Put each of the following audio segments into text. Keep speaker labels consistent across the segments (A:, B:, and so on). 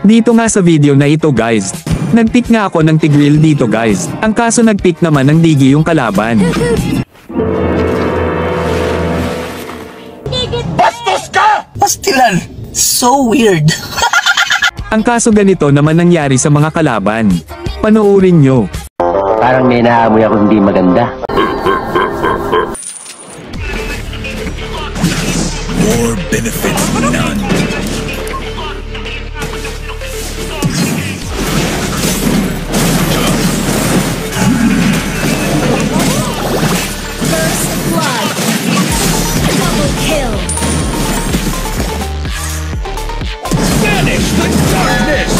A: Dito nga sa video na ito guys. Nag-pick nga ako ng Tigreal dito guys. Ang kaso nag-pick naman ng Digi yung kalaban.
B: Bastos ka! Pastilan! So weird.
A: Ang kaso ganito naman nangyari sa mga kalaban. Panoorin nyo.
C: Parang may naamoy ako hindi maganda.
B: More benefit none.
D: First blood. Double kill.
B: Banish the darkness!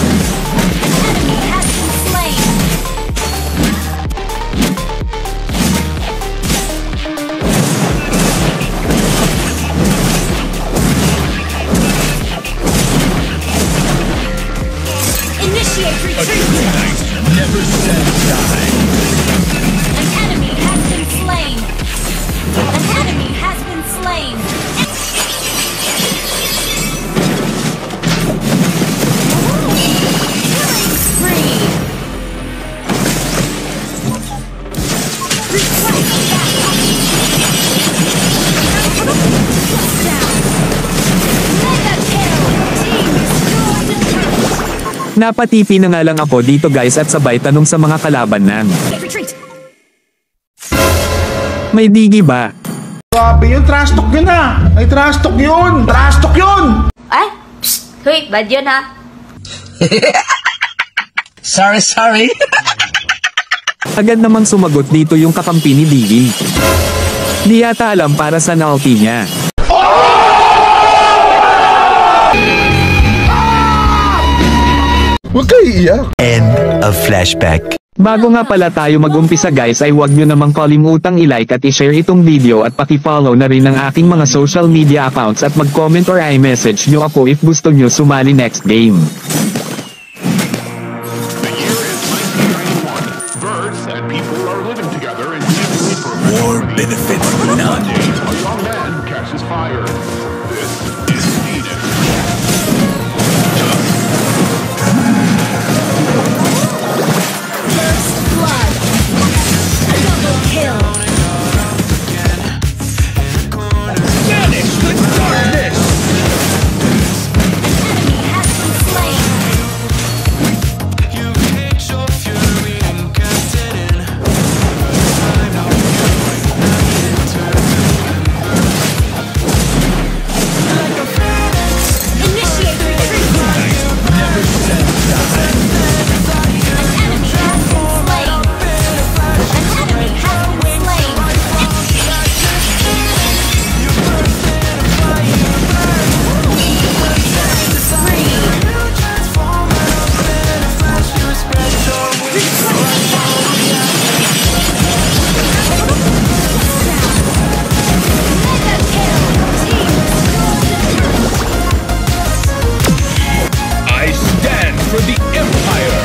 D: Enemy has been slain. Initiate retreat.
B: Never said die.
D: An enemy has been slain. An enemy has been slain. Killing spree. Request backup. Shut down. Mega kill. Team destroyed the turret.
A: Napatipi na nga lang ako dito guys at sabay tanong sa mga kalaban ng
D: Retreat.
A: may Digi ba?
E: Grabe yun, trash talk yun ah! May trash talk yun! Trash talk yun!
F: Ay, psst, hoy, bad yun ha.
B: Sorry.
A: Agad namang sumagot dito yung kakampi ni Digi. Di yata alam para sa ulti niya.
E: Huwag kayo iiyak.
B: End of flashback.
A: Bago nga pala tayo mag-umpisa guys ay huwag nyo namang kalimutang i-like at i-share itong video at paki-follow na rin ang aking mga social media accounts at mag-comment or i-message nyo ako if gusto nyo sumali next game.
G: The year is 1991. Birds and people are living together in peacefully for
B: More benefit none.
G: A young man catches fire. This is Phoenix.
D: First blood. Double kill.
B: Banish the darkness!
D: Enemy has been slain. Initiate retreat.
B: Never said die.
D: An enemy has been slain. An enemy has been slain. Spree. Mega kill. Team destroyed the turret.
B: I stand for the Empire.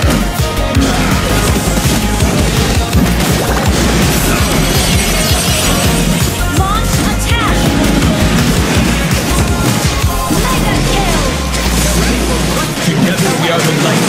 D: Launch attack. Mega kill.
B: Together we are the light.